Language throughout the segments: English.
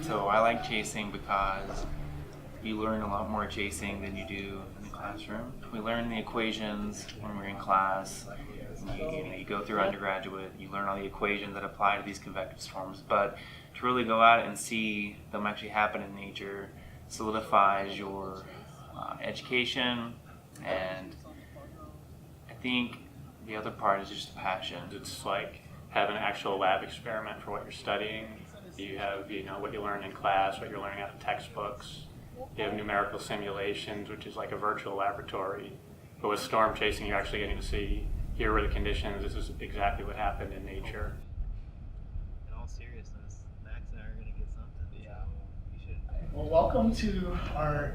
So I like chasing because you learn a lot more chasing than you do in the classroom. We learn the equations when we're in class. You go through undergraduate, you learn all the equations that apply to these convective storms, but to really go out and see them actually happen in nature solidifies your education, and I think the other part is just the passion. It's like having an actual lab experiment for what you're studying. You have, what you learn in class, what you're learning out of textbooks. You have numerical simulations, which is like a virtual laboratory. But with storm chasing, you're actually getting to see, here were the conditions, this is exactly what happened in nature. In all seriousness, Max and I are going to get something. Yeah. We should. Well, welcome to our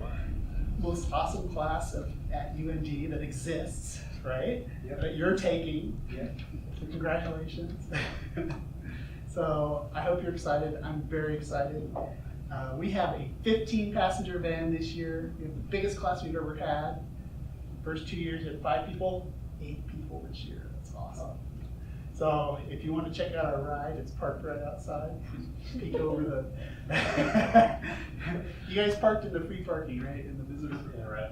most awesome class at UND that exists, right? Yep. That you're taking. Yeah. So congratulations. So I hope you're excited. I'm very excited. We have a 15-passenger van this year. We have the biggest class we've ever had. First 2 years, we had 5 people, 8 people this year. That's awesome. So if you want to check out our ride, it's parked right outside. Peek over the. You guys parked in the free parking, right? In the visitor room. Yeah, right.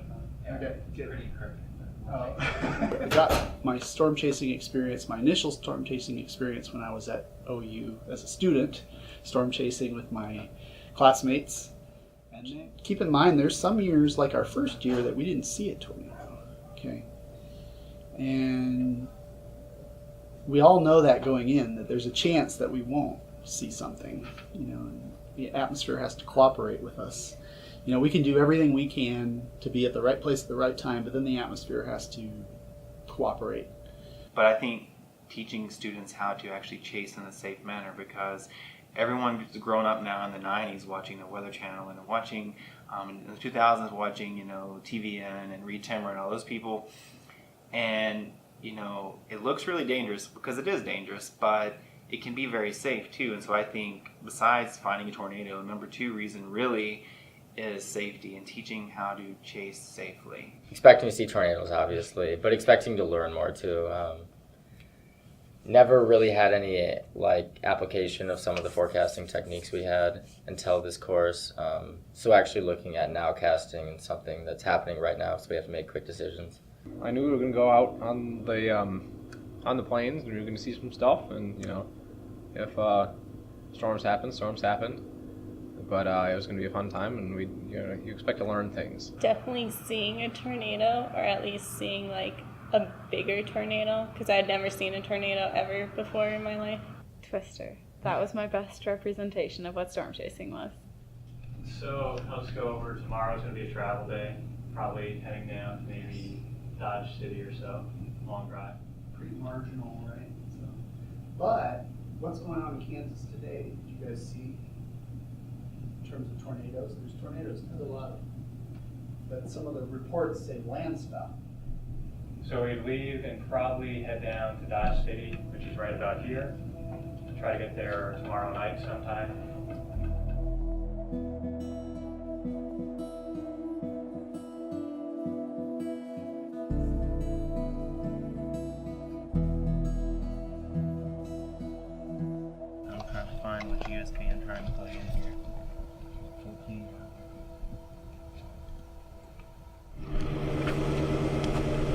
Okay, good. Pretty perfect. I got my storm chasing experience, my initial storm chasing experience when I was at OU as a student, storm chasing with my classmates. And keep in mind, there's some years, like our first year, that we didn't see a tornado. Okay, and we all know that going in, that there's a chance that we won't see something. And the atmosphere has to cooperate with us. We can do everything we can to be at the right place at the right time, but then the atmosphere has to cooperate. But I think teaching students how to actually chase in a safe manner, because everyone's grown up now in the 90s watching the Weather Channel and watching, in the 2000s watching, TVN and Reed Timmer and all those people. And, it looks really dangerous because it is dangerous, but it can be very safe too. And so I think besides finding a tornado, the number 2 reason really is safety and teaching how to chase safely. Expecting to see tornadoes, obviously, but expecting to learn more too. Never really had any application of some of the forecasting techniques we had until this course. So actually looking at nowcasting and something that's happening right now, so we have to make quick decisions. I knew we were going to go out on the plains and we were going to see some stuff, and if storms happened. But it was going to be a fun time, and you expect to learn things. Definitely seeing a tornado, or at least seeing a bigger tornado, because I had never seen a tornado ever before in my life. Twister. That was my best representation of what storm chasing was. So let's go over tomorrow's going to be a travel day, probably heading down to maybe Dodge City or so, long drive. Pretty marginal, right? But what's going on in Kansas today? Did you guys see? In terms of tornadoes, there's tornadoes, there's a lot of them. But some of the reports say land stuff. So we leave and probably head down to Dodge City, which is right about here. Try to get there tomorrow night sometime. I'm trying to find what you guys can try and plug in here.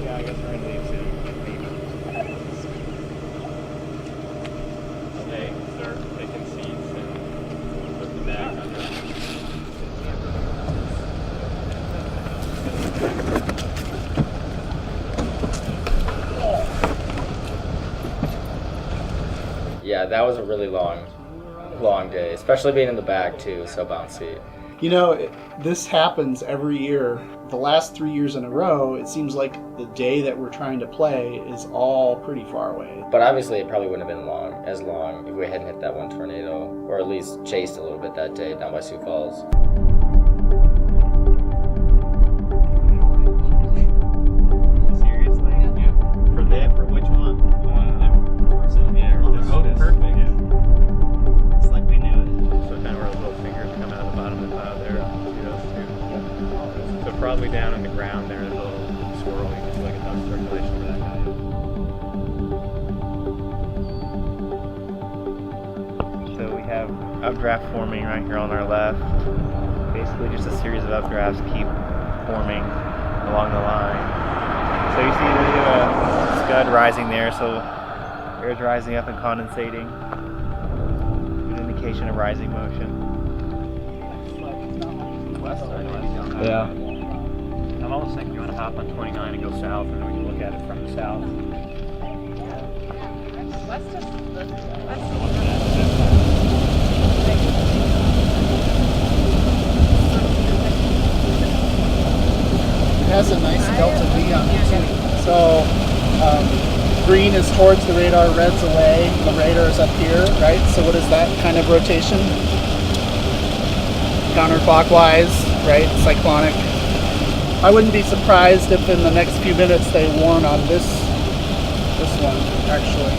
Yeah, I guess we're in leave soon. They start picking seats and put the bags under. Yeah, that was a really long day, especially being in the bag too, so bouncy. This happens every year. The last 3 years in a row, it seems like the day that we're trying to play is all pretty far away. But obviously it probably wouldn't have been as long if we hadn't hit that one tornado, or at least chased a little bit that day down by Sioux Falls. Seriously? Yeah. For which one? Perfect. Yeah. It's like we knew it. So kind of where those little fingers come out of the bottom of the cloud there. See those two? So probably down on the ground there's a little swirl. You can see like a dust circulation where that guy is. So we have updraft forming right here on our left. Basically just a series of updrafts keep forming along the line. So you see the scud rising there, so air is rising up and condensating. Good indication of rising motion. Yeah. I'm almost thinking you want to hop on 29 and go south, and then we can look at it from the south. It has a nice delta V on it too. So green is towards the radar, red's away, and the radar is up here, right? So what is that kind of rotation? Counterclockwise, right? Cyclonic. I wouldn't be surprised if in the next few minutes they warn on this one, actually.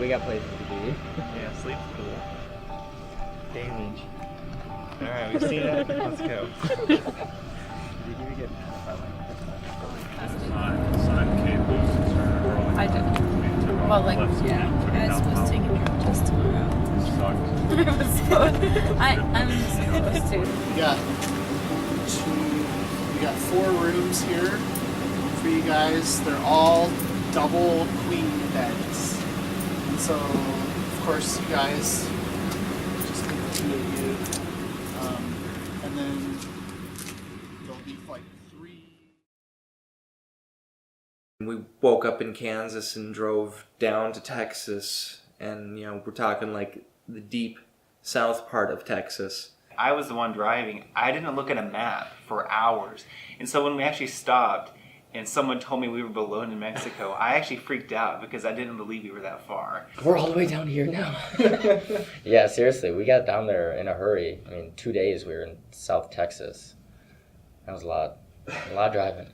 We got places to be. Yeah, sleep's cool. Day Lynch. Alright, we've seen it. Let's go. Side cables I did. Well, like, yeah. I was supposed to take a test tomorrow. I'm supposed to. We got 4 rooms here for you guys. They're all double queen beds. And so, of course, you guys just need the 2 of you. And then there'll be like 3. We woke up in Kansas and drove down to Texas, and we're talking like the deep south part of Texas. I was the one driving. I didn't look at a map for hours. And so when we actually stopped and someone told me we were below New Mexico, I actually freaked out because I didn't believe we were that far. We're all the way down here now. Yeah, seriously, we got down there in a hurry. I mean, 2 days we were in South Texas. That was a lot of driving.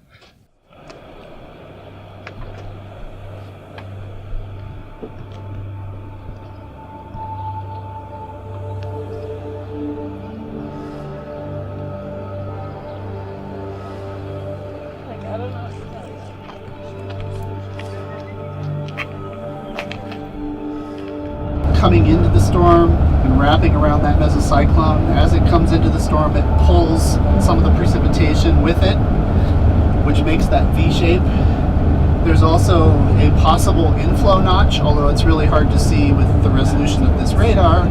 Coming into the storm and wrapping around that mesocyclone. As it comes into the storm, it pulls some of the precipitation with it, which makes that V shape. There's also a possible inflow notch, although it's really hard to see with the resolution of this radar.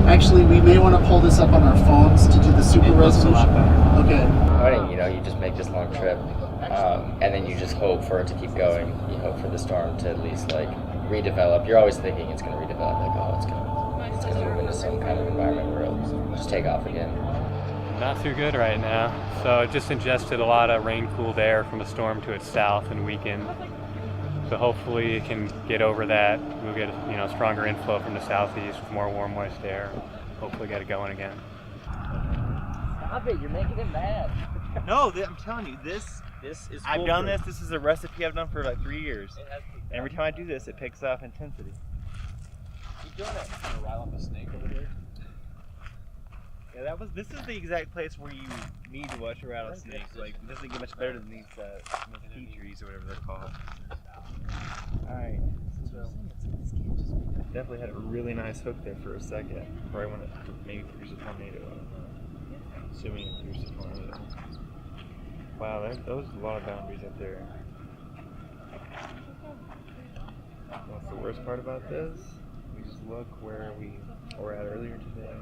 Actually, we may want to pull this up on our phones to do the super resolution. Okay. You just make this long trip, and then you just hope for it to keep going. You hope for the storm to at least redevelop. You're always thinking it's going to redevelop, it's going to move into some kind of environment where it'll just take off again. Not too good right now. So it just ingested a lot of rain-cooled air from the storm to its south and weakened. So hopefully it can get over that. We'll get stronger inflow from the southeast with more warm, moist air. Hopefully get it going again. Stop it! You're making it mad. No, I'm telling you, this is. I've done this. This is a recipe I've done for like 3 years. And every time I do this, it picks up intensity. Keep doing it. I'm gonna rile up a snake over here. Yeah, this is the exact place where you need to watch a rattlesnake. Like, it doesn't get much better than these mesquite trees or whatever they're called. Alright, so definitely had a really nice hook there for a second. Probably when it maybe threw a tornado. I don't know. Assuming it threw a tornado. Wow, those are a lot of boundaries up there. What's the worst part about this? We just look where we were at earlier today.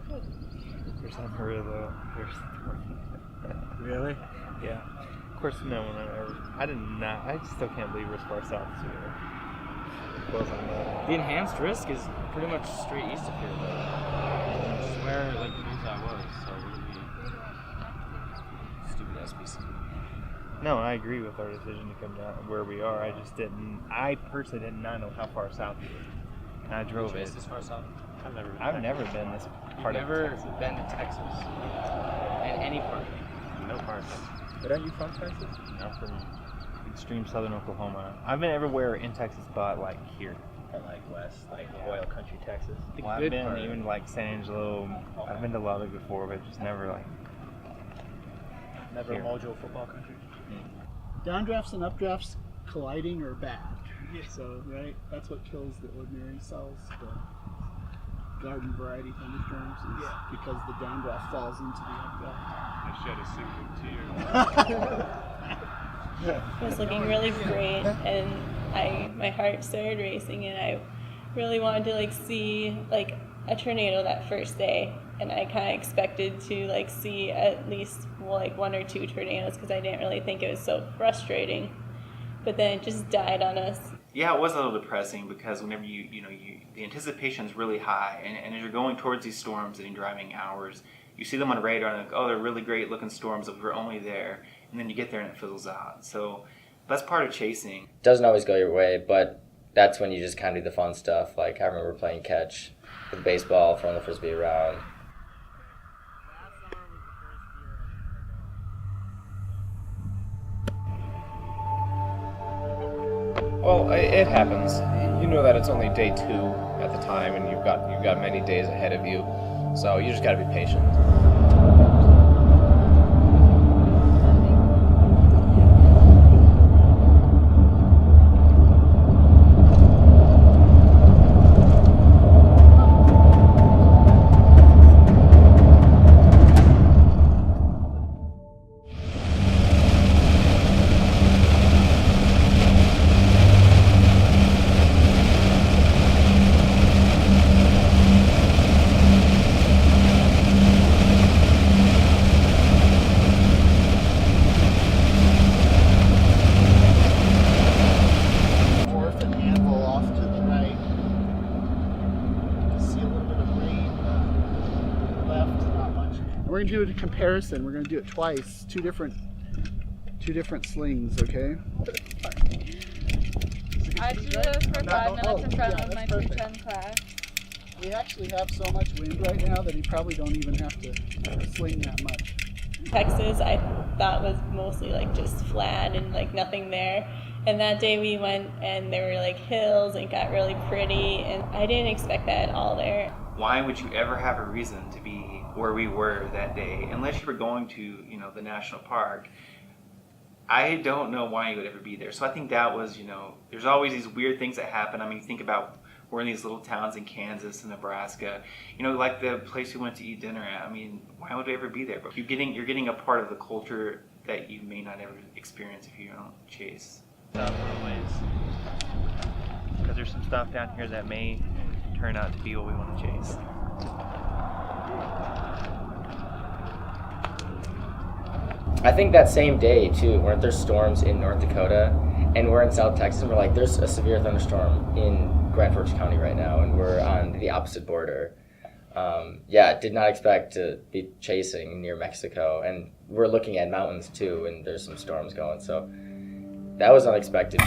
There's some though. There's the tornado. Really? Yeah. Of course, no one I did not. I still can't believe we're as far south as we are. Close on that. The enhanced risk is pretty much straight east of here, though. Which is where like the bullseye was. So what stupid SBC. No, I agree with our decision to come down where we are. I personally did not know how far south we were. And I drove it. This far south? I've never been this part of Texas. Never been to Texas? In any part? No part of Texas. But are you from Texas? I'm from extreme southern Oklahoma. I've been everywhere in Texas but like here. Like west, like oil country Texas. Well, I've been even like San Angelo. I've been to Lubbock before, but just never like. Never a Mojo football country. Downdrafts and updrafts colliding are bad. So, right, that's what kills the ordinary cells, the garden variety thunderstorms, is because the downdraft falls into the updraft. I shed a single tear. It was looking really great, and my heart started racing, and I really wanted to like see like a tornado that first day, and I kind of expected to like see at least like 1 or 2 tornadoes because I didn't really think it was so frustrating, but then it just died on us. Yeah, it was a little depressing because whenever the anticipation is really high, and as you're going towards these storms and you're driving hours, you see them on radar and like, oh, they're really great looking storms if we're only there, and then you get there and it fizzles out. So that's part of chasing. Doesn't always go your way, but that's when you just kind of do the fun stuff. Like I remember playing catch with baseball, throwing the frisbee around. Well, it happens. You know that it's only day 2 at the time, and you've got many days ahead of you, so you just got to be patient. We're going to do a comparison. We're going to do it twice. Two different slings, okay? I do this for 5 minutes in front of my pre-gen class. We actually have so much wind right now that you probably don't even have to sling that much. Texas, I thought was mostly like just flat and like nothing there. And that day we went and there were like hills and it got really pretty, and I didn't expect that at all there. Why would you ever have a reason to be where we were that day unless you were going to, the national park? I don't know why you would ever be there. So I think that was, there's always these weird things that happen. I mean, think about we're in these little towns in Kansas and Nebraska, like the place we went to eat dinner at. I mean, why would we ever be there? But you're getting a part of the culture that you may not ever experience if you don't chase. Ways. Because there's some stuff down here that may turn out to be what we want to chase. I think that same day too, weren't there storms in North Dakota, and we're in South Texas, and we're like, there's a severe thunderstorm in Grand Forks County right now, and we're on the opposite border. Did not expect to be chasing near Mexico, and we're looking at mountains too, and there's some storms going, so that was unexpected.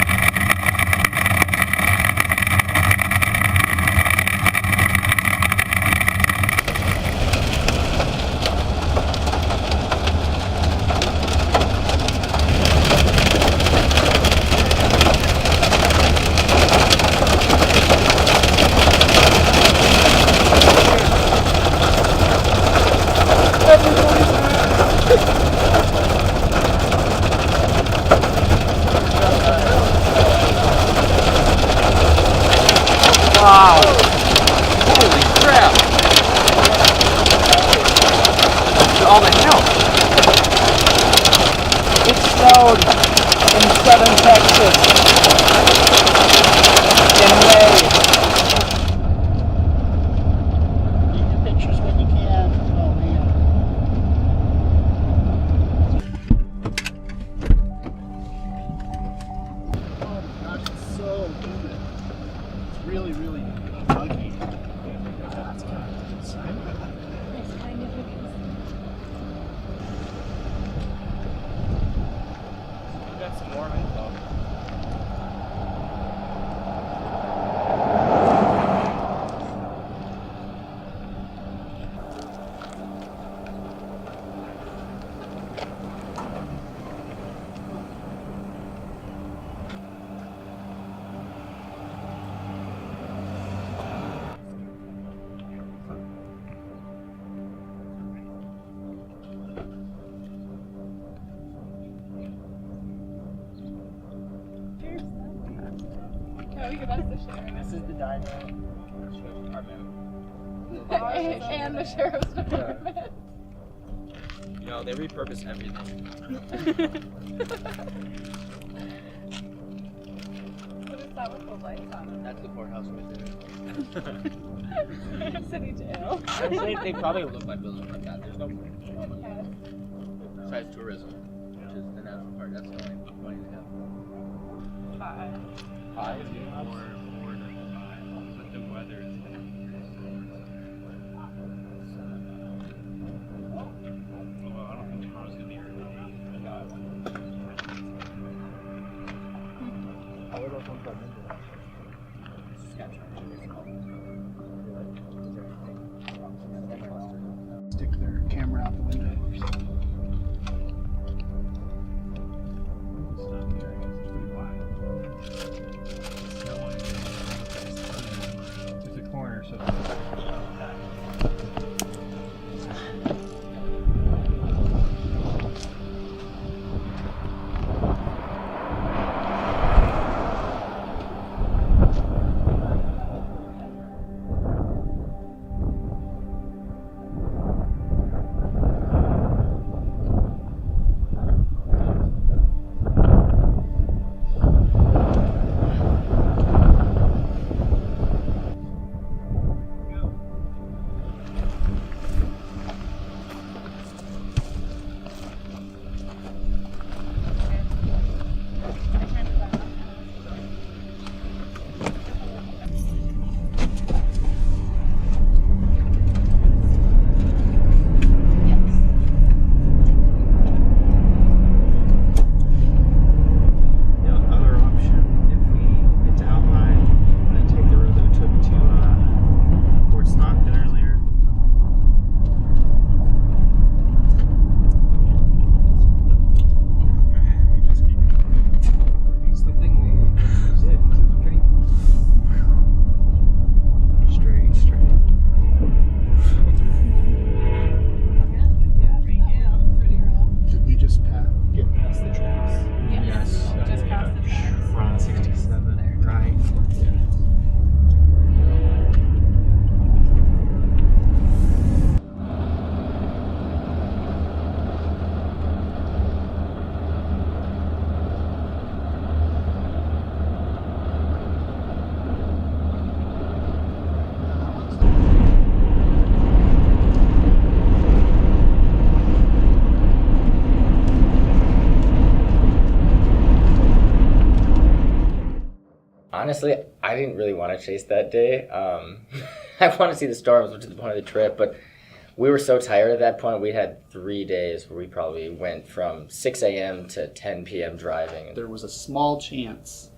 Wow! Holy crap! All the hell! It snowed in southern Texas in May. Take your pictures when you can. Oh man. really, really muggy. That's kind of a good sign. It's kind of We got some more info. Can we give us the sheriff? This is the dino. And the sheriff's department. You know, they repurpose everything. What is that with the lights on? That's the courthouse right there. City jail. I'd say they probably look like buildings like that. There's no besides tourism, which is the national park. That's the only money they have. Five? Four to five. But the weather is I don't think tomorrow's gonna be early. How are those ones that into that? Stick their camera out the window or something. It's a corner, so. Honestly, I didn't really want to chase that day. I want to see the storms, which is the point of the trip, but we were so tired at that point. We had 3 days where we probably went from 6 a.m. to 10 p.m. driving. There was a small chance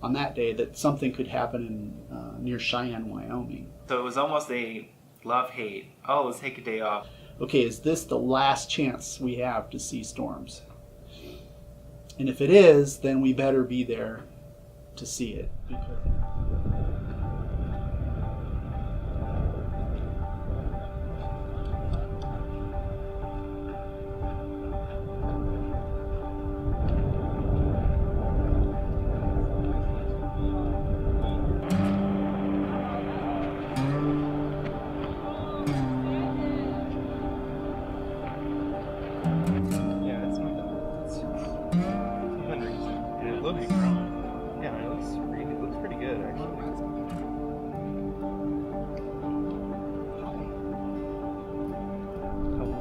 on that day that something could happen in near Cheyenne, Wyoming. So it was almost a love-hate. Oh, let's take a day off. Okay, is this the last chance we have to see storms? And if it is, then we better be there to see it.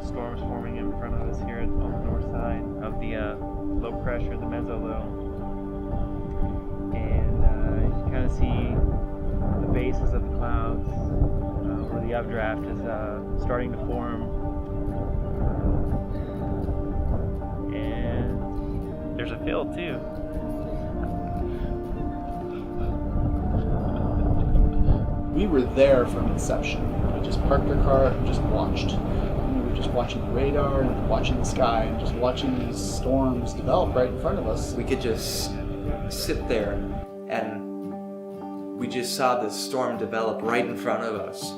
Storms forming in front of us here on the north side of the low pressure, the meso low, and you can kind of see bases of the clouds, where the updraft is starting to form. And there's a field too. We were there from inception. We just parked our car and just watched. We were just watching the radar and watching the sky and just watching these storms develop right in front of us. We could just sit there and we just saw this storm develop right in front of us.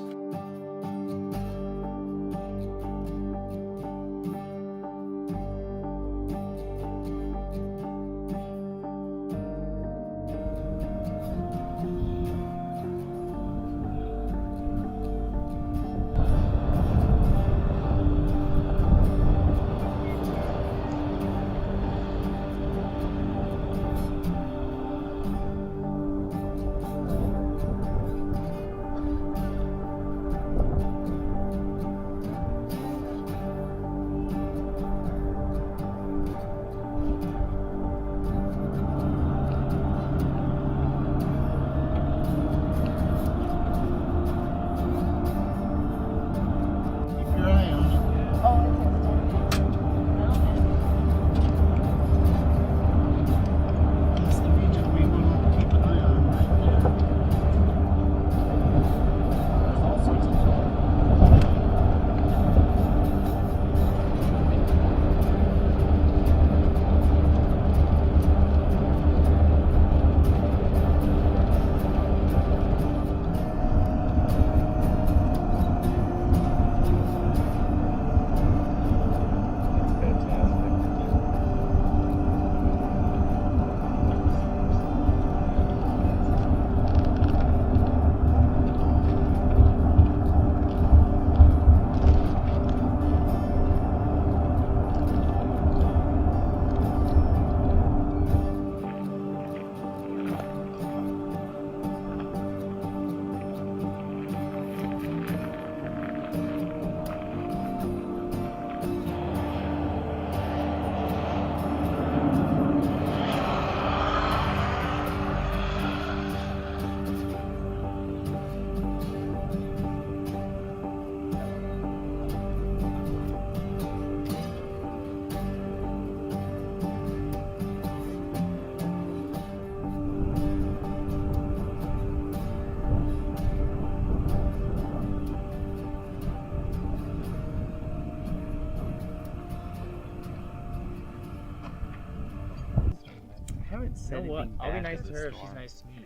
I haven't said anything I'll be bad nice to to the her if storm. she's nice to me.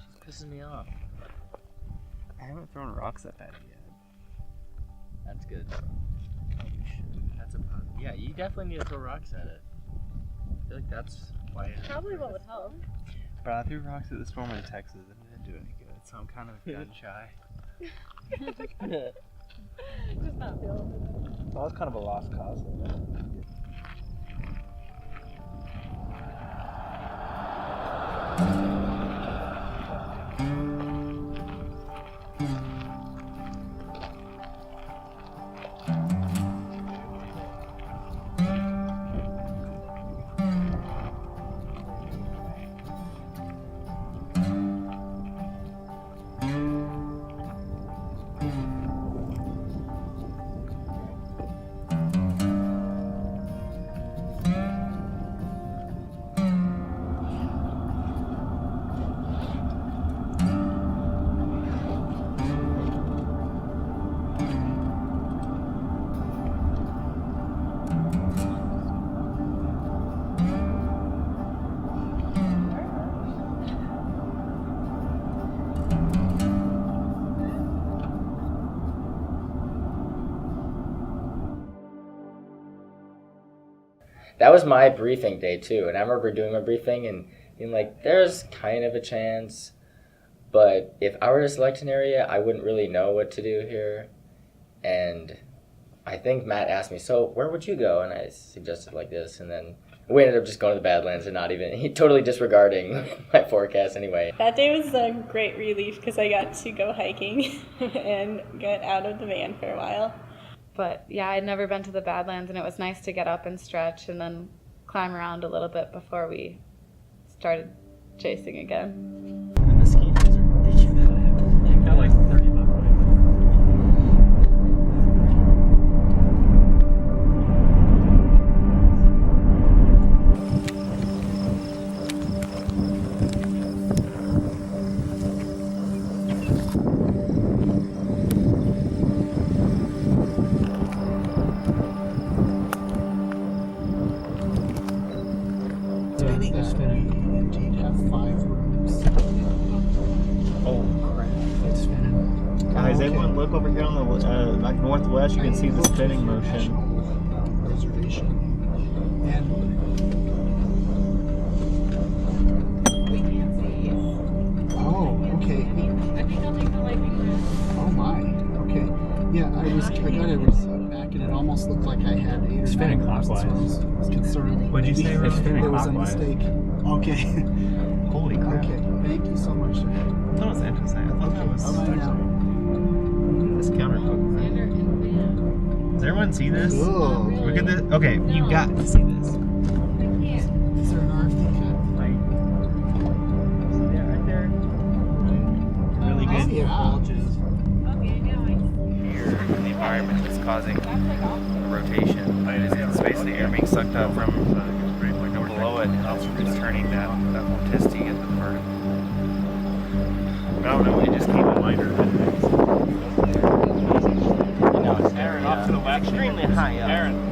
She pisses me off. I haven't thrown rocks up at it yet. That's good. That's a positive. Yeah, you definitely need to throw rocks at it. I feel like that's why. Probably what would help. But I threw rocks at the storm in Texas and it didn't do any good, so I'm kind of gun shy. Just not feeling it. That was kind of a lost cause. That was my briefing day too, and I remember doing my briefing and being like, there's kind of a chance, but if I were to select an area, I wouldn't really know what to do here. And I think Matt asked me, so where would you go? And I suggested like this, and then we ended up just going to the Badlands and totally disregarding my forecast anyway. That day was a great relief because I got to go hiking and get out of the van for a while. But yeah, I'd never been to the Badlands, and it was nice to get up and stretch and then climb around a little bit before we started chasing again. The mosquitoes are ridiculous. They got like 30 bucks. Indeed have 5 rooms. Oh crap! It's spinning. Guys, everyone look over here on the like northwest. You can see the spinning motion. Reservation. And oh, okay. I think I'll take the lightning round. Oh my. Okay. Yeah, I got a receipt back, and it almost looked like I had 8 or 9 Spinning rooms, so clockwise. I was concerned. What'd you say, Ron? It's spinning It was a clockwise. mistake. Okay. Holy crap! Okay. Thank you so much, sir. That was interesting. I thought that was Bye-bye now. this counterfocus. Xander and Van. Does everyone see this? Cool. Look at this. Okay, you got to see this. Is there an RFD cut? Right. See that right there? Really good Oh, yeah. bulges Okay, now I here in the environment that's causing rotation. It's basically air being sucked up from below it, and also returning that vorticity at the vertical. I don't know, it just came in lighter than things. You know, it's Aaron, off to the left. Extremely high up. Aaron.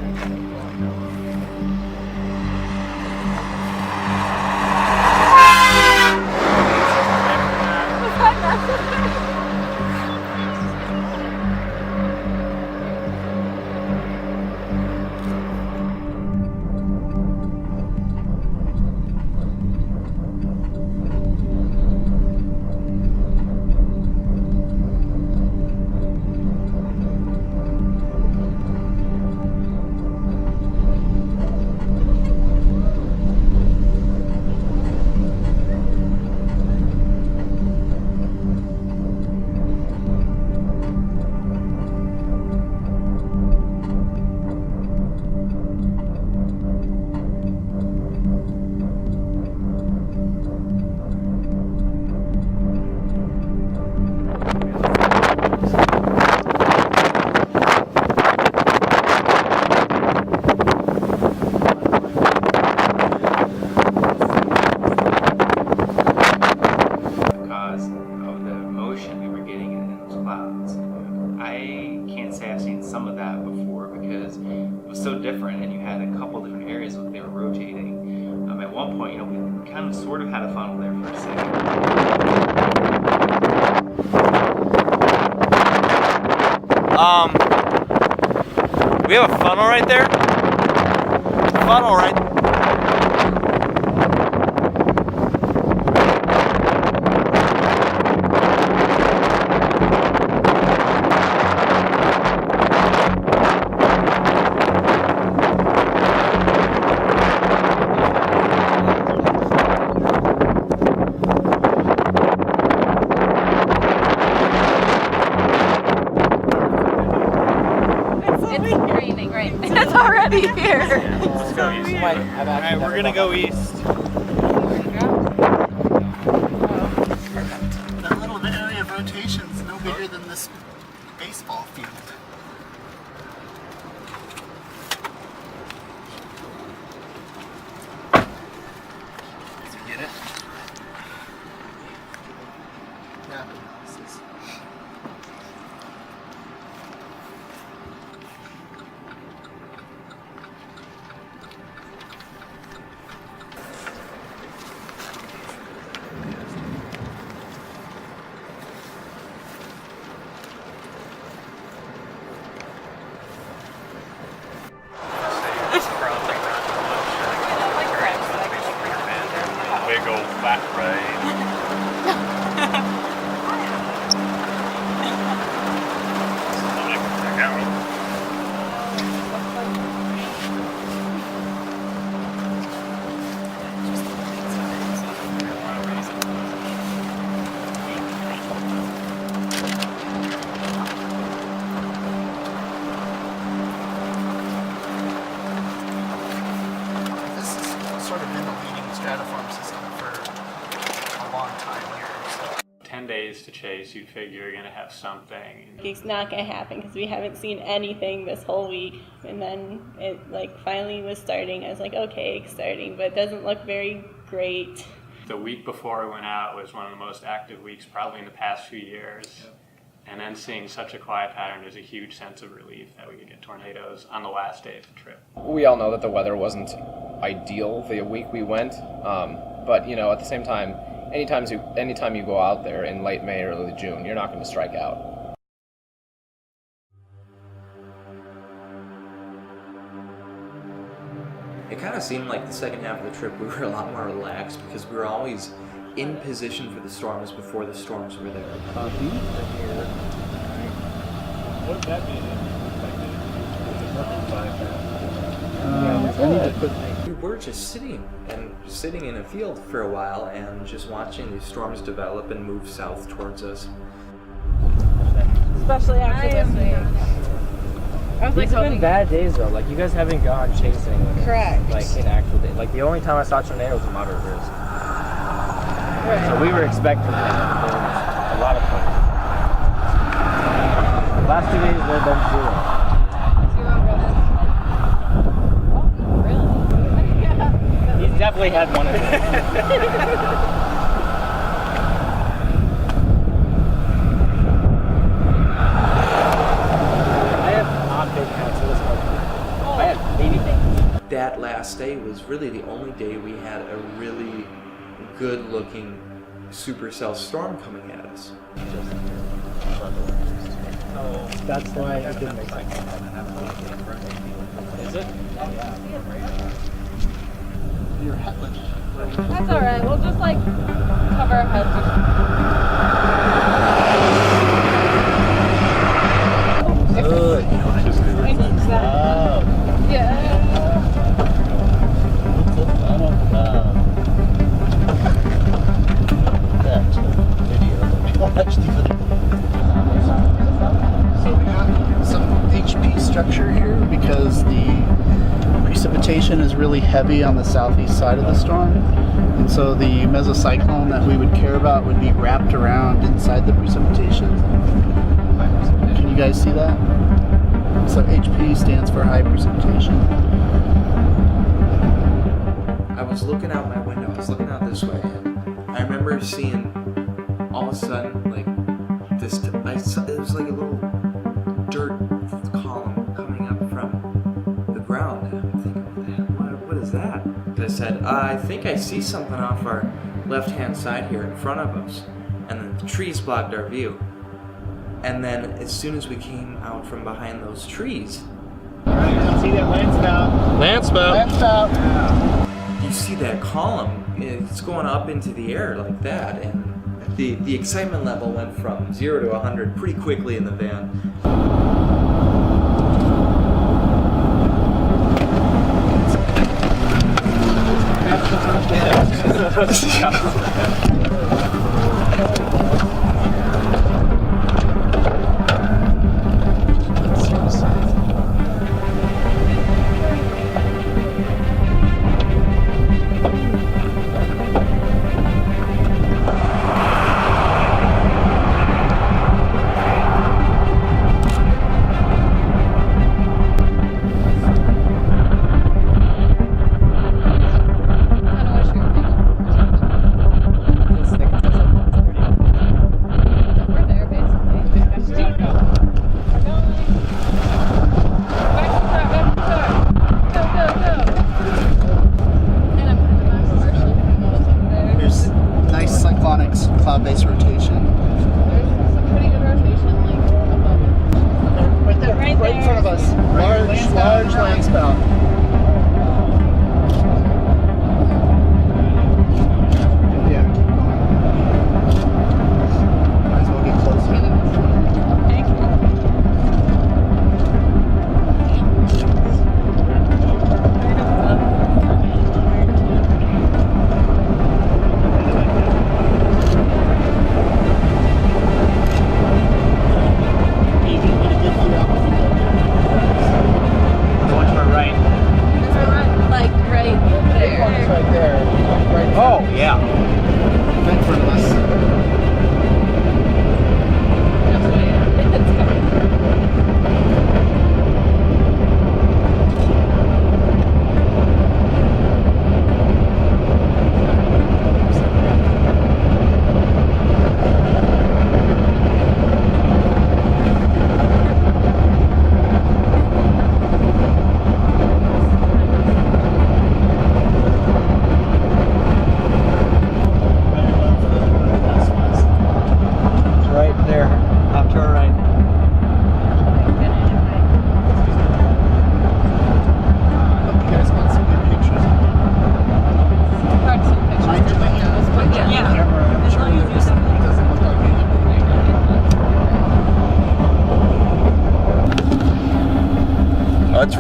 Because of the motion we were getting in those clouds. I can't say I've seen some of that before because it was so different, and you had a couple different areas that they were rotating. At one point, we kind of sort of had a funnel there for a second. We have a funnel right there. Funnel right. It's raining, right? It's already here. Let's go east. Alright, we're gonna go east. That little area of rotation is no bigger than this baseball field. Did you get it? Yeah. This is... Big old fat right. This has sort of been the leading stratiform system for long time here. So. 10 days to chase, you'd figure you're going to have something. It's not going to happen because we haven't seen anything this whole week. And then it like finally was starting. I was like, okay, it's starting, but it doesn't look very great. The week before we went out was one of the most active weeks probably in the past few years. Yep. And then seeing such a quiet pattern, there's a huge sense of relief that we could get tornadoes on the last day of the trip. We all know that the weather wasn't ideal the week we went, but you know, at the same time, anytime you go out there in late May or early June, you're not going to strike out. It kind of seemed like the second half of the trip we were a lot more relaxed because we were always in position for the storms before the storms were there. What would that be? We were just sitting in a field for a while and just watching these storms develop and move south towards us. Especially after this week. I was These have been bad days though. Like you guys haven't gone chasing. Correct. Like in actual days. Like the only time I saw tornadoes was moderate risk. Right. So we were expecting that. There was a lot of fun. The last 2 days they've been zero. He's definitely had one of them. I have not been out to this one. I have maybe. That last day was really the only day we had a really good-looking supercell storm coming at us. Oh, that's why it didn't make sense. Is it? Your headlight. That's alright, we'll just like cover our heads. Good. Yeah. So we got some HP structure here because the precipitation is really heavy on the southeast side of the storm, and so the mesocyclone that we would care about would be wrapped around inside the precipitation. Can you guys see that? So HP stands for high precipitation. I was looking out my window, I was looking out this way, and I remember seeing all of a sudden, like, it was like a little dirt column coming up from the ground, and I'm thinking, what is that? And I said, I think I see something off our left-hand side here in front of us, and then the trees blocked our view. And then as soon as we came out from behind those trees, See that land spout? you see that column, it's going up into the air like that, and the excitement level went from 0 to 100 pretty quickly in the van. Cloud-based rotation. There's some pretty good rotation, like above it. Right there, right in front of us. Large land spout. Yeah, keep going. Might as well get closer. Thank you. Oh, yeah. Right in front of us.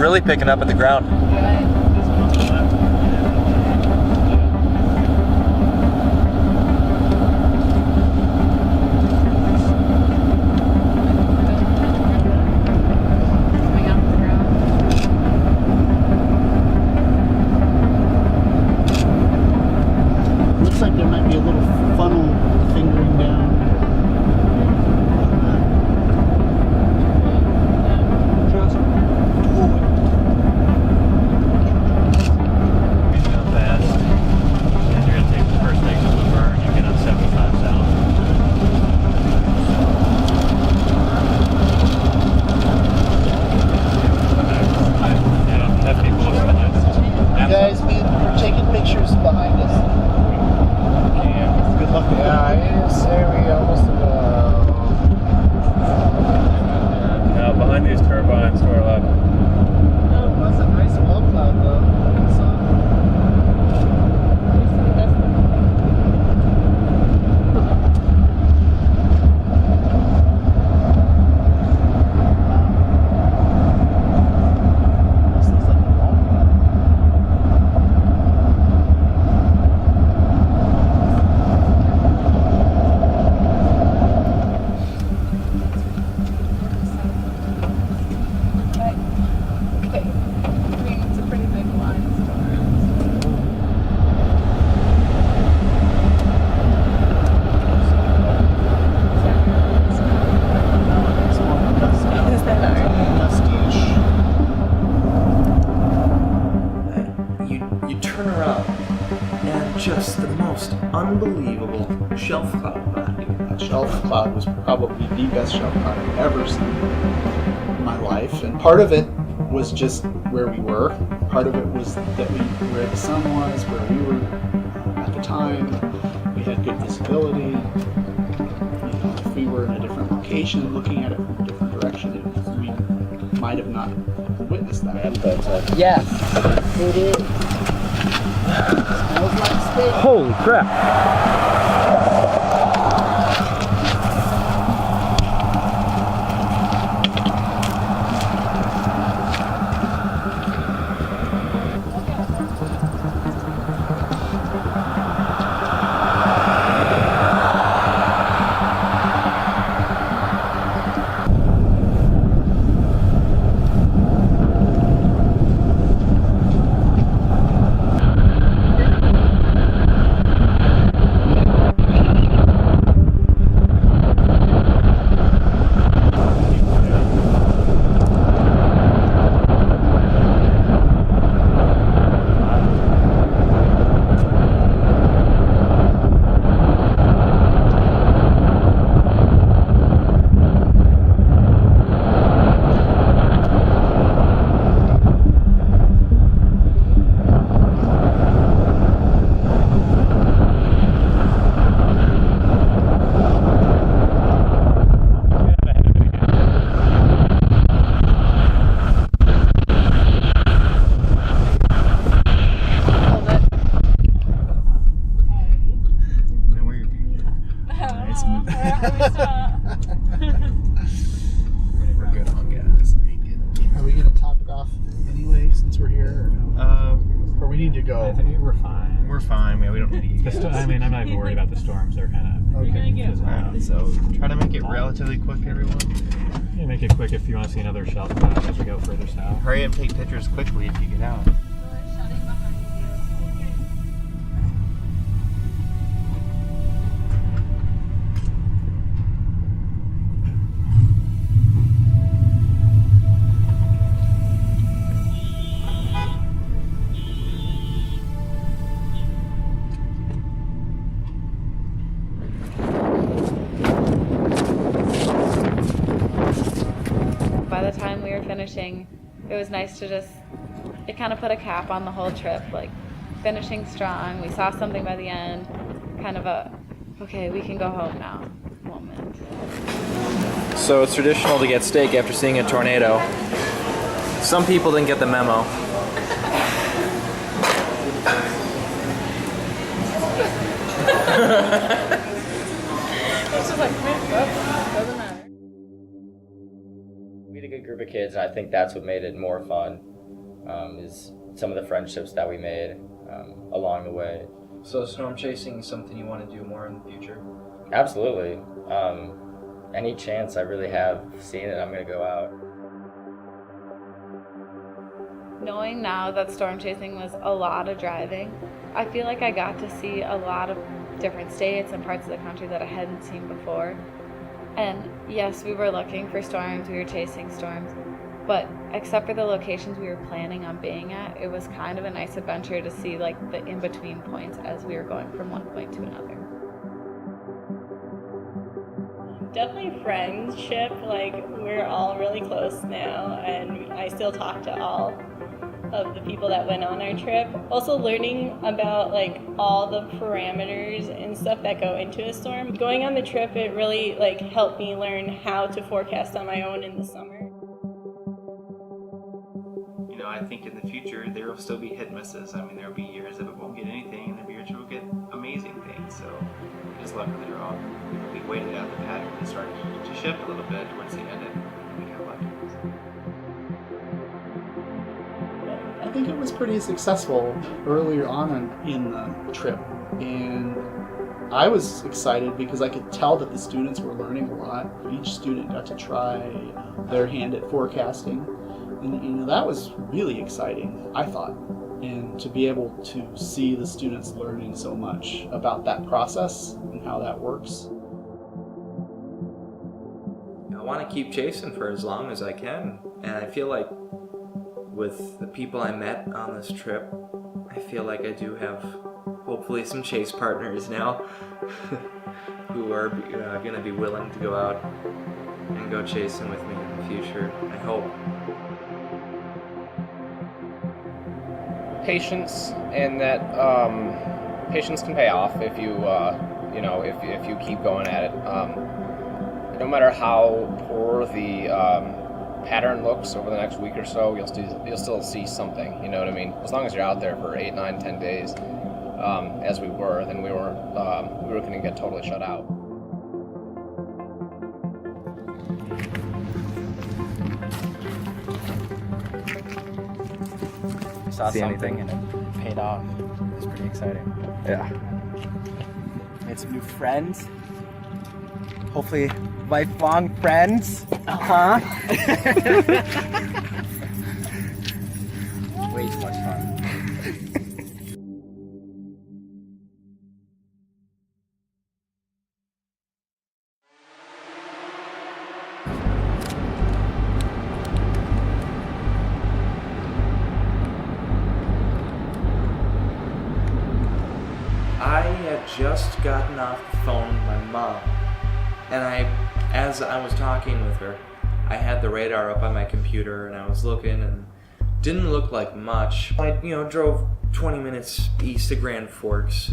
really picking up at the ground. Looks like there might be a little funnel fingering down. How fast? And you're gonna take the first exit of the burn. You get on 75 south. Yeah, have people looking behind us. Guys, we're taking pictures behind us. Good luck with Yeah, I say we almost Behind these turbines to our left. Oh, that's a nice wall cloud though. This looks like a wall cloud. Okay. I mean, it's a pretty big line. Is that You turn around and just the most unbelievable shelf cloud behind you. That shelf cloud was probably the best shelf cloud I've ever seen in my life. And part of it was just where we were. Part of it was that where the sun was, where we were at the time. We had good visibility. You know, if we were in a different location, looking at it from a different direction, we might have not witnessed that. Yeah, it is. Smells like steak. Holy crap! We're good on gas. Are we gonna top it off anyway since we're here? Or no? Or we need to go? I think we're fine. We're fine. We don't need to I mean, I'm not even worried about the storms. They're kind of Okay. So try to make it relatively quick, everyone. Yeah, make it quick if you want to see another shelf cloud as we go further south. Hurry up, take pictures quickly if you get out. By the time we were finishing, it was nice to just, it kind of put a cap on the whole trip, like finishing strong. We saw something by the end, kind of a, okay, we can go home now moment. So it's traditional to get steak after seeing a tornado. Some people didn't get the memo. It's just like, doesn't matter. We had a good group of kids, and I think that's what made it more fun, is some of the friendships that we made along the way. So storm chasing is something you want to do more in the future? Absolutely. Any chance I really have seeing it, I'm going to go out. Knowing now that storm chasing was a lot of driving, I feel like I got to see a lot of different states and parts of the country that I hadn't seen before. And yes, we were looking for storms, we were chasing storms, but except for the locations we were planning on being at, it was kind of a nice adventure to see like the in-between points as we were going from one point to another. Definitely friendship, like we're all really close now, and I still talk to all of the people that went on our trip. Also learning about like all the parameters and stuff that go into a storm. Going on the trip, it really like helped me learn how to forecast on my own in the summer. You know, I think in the future there will still be hit and misses. I mean, there will be years that it won't get anything, and there'll be years that we'll get amazing things. So we're just lucky that they're all, we waited out the pattern and started to shift a little bit towards the end, and we got lucky. I think it was pretty successful earlier on in the trip, and I was excited because I could tell that the students were learning a lot. Each student got to try their hand at forecasting, and you know, that was really exciting, I thought. And to be able to see the students learning so much about that process and how that works. I want to keep chasing for as long as I can, and I feel like with the people I met on this trip, I feel like I do have hopefully some chase partners now who are going to be willing to go out and go chasing with me in the future, I hope. Patience, and that patience can pay off if you if you keep going at it. No matter how poor the pattern looks over the next week or so, you'll still see something. You know what I mean? As long as you're out there for 8, 9, 10 days, as we were, then we were going to get totally shut out. Saw something and it paid off. It was pretty exciting. Yeah. Made some new friends. Hopefully lifelong friends. Way too much fun. I had just gotten off the phone with my mom, and as I was talking with her, I had the radar up on my computer, and I was looking, and didn't look like much. I, drove 20 minutes east of Grand Forks.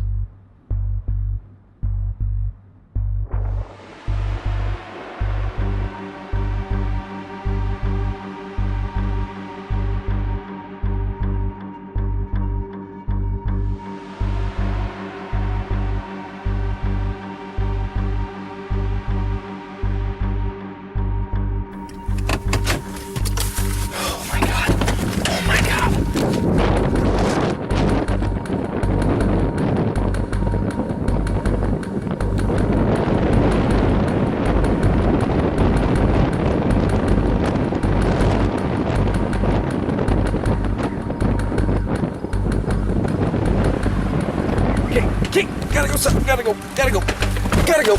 Gotta go.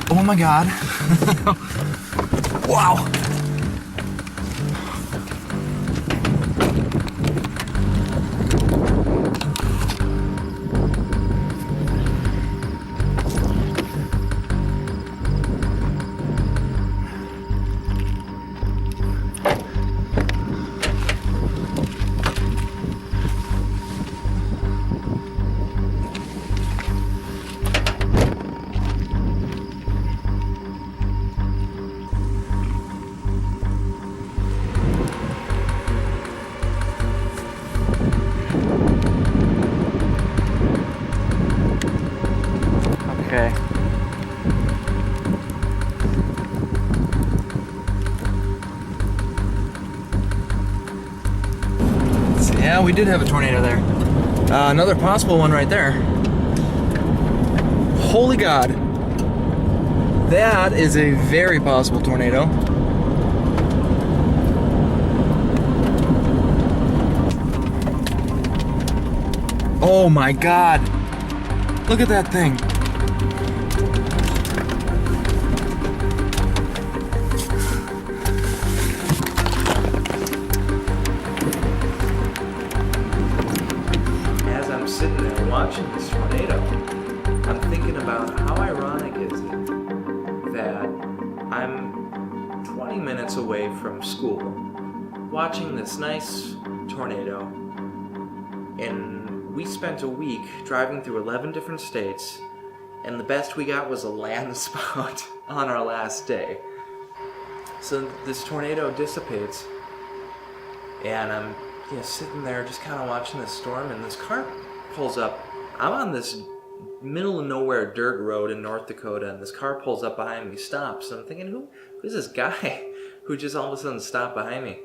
Oh my God. Wow. we did have a tornado there. Another possible one right there. Holy God. That is a very possible tornado. Oh my God. Look at that thing. As I'm sitting there watching this tornado, I'm thinking about how ironic is it that I'm 20 minutes away from school watching this nice tornado, and we spent a week driving through 11 different states, and the best we got was a land spout on our last day. So this tornado dissipates, and I'm sitting there just kind of watching this storm, and this car pulls up. I'm on this middle of nowhere dirt road in North Dakota, and this car pulls up behind me, stops, and I'm thinking, who is this guy who just all of a sudden stopped behind me?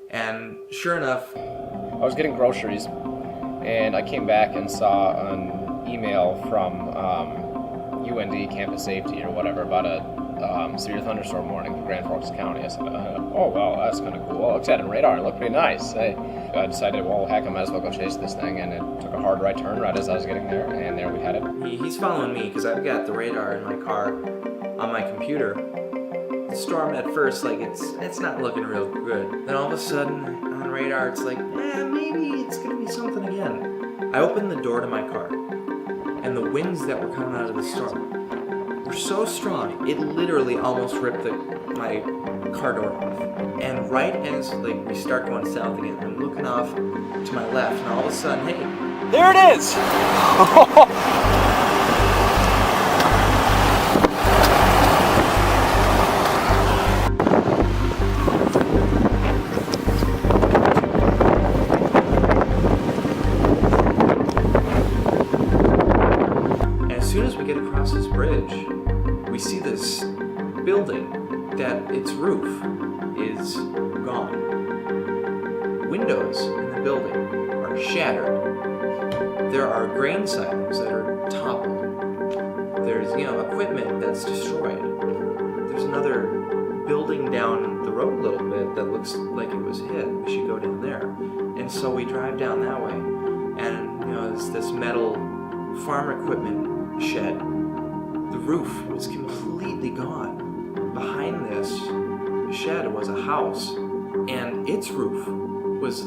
And sure enough, I was getting groceries, and I came back and saw an email from UND Campus Safety or whatever about a severe thunderstorm warning for Grand Forks County. I said, oh, well, that's kind of cool. I looked at it on radar, it looked pretty nice. I decided, well, heck, I might as well go chase this thing, and it took a hard right turn right as I was getting there, and there we had it. He's following me because I've got the radar in my car on my computer. The storm at first, like, it's not looking real good. Then all of a sudden, on radar, it's like, maybe it's gonna be something again. I opened the door to my car, and the winds that were coming out of the storm were so strong, it literally almost ripped my car door off. And right as we start going south again, I'm looking off to my left, and all of a sudden, hey, there it is! As soon as we get across this bridge, we see this building that its roof is gone. Windows in the building are shattered. There are grain silos that are toppled. There's, equipment that's destroyed. There's another building down the road a little bit that looks like it was hit. We should go down there. And so we drive down that way, and there's this metal farm equipment shed. The roof was completely gone. Behind this shed was a house, and its roof was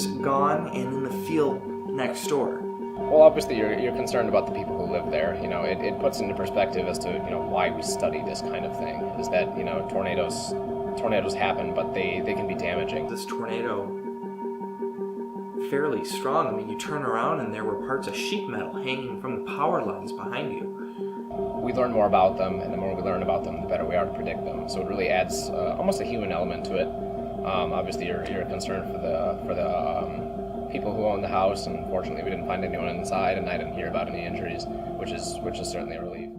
gone and in the field next door. Well, obviously you're concerned about the people who live there. It puts into perspective as to why we study this kind of thing. Is that tornadoes happen, but they can be damaging. This tornado, fairly strong. I mean, you turn around and there were parts of sheet metal hanging from the power lines behind you. We learn more about them, and the more we learn about them, the better we are to predict them. So it really adds almost a human element to it. Obviously, you're concerned for the people who own the house, and fortunately, we didn't find anyone inside, and I didn't hear about any injuries, which is certainly a relief.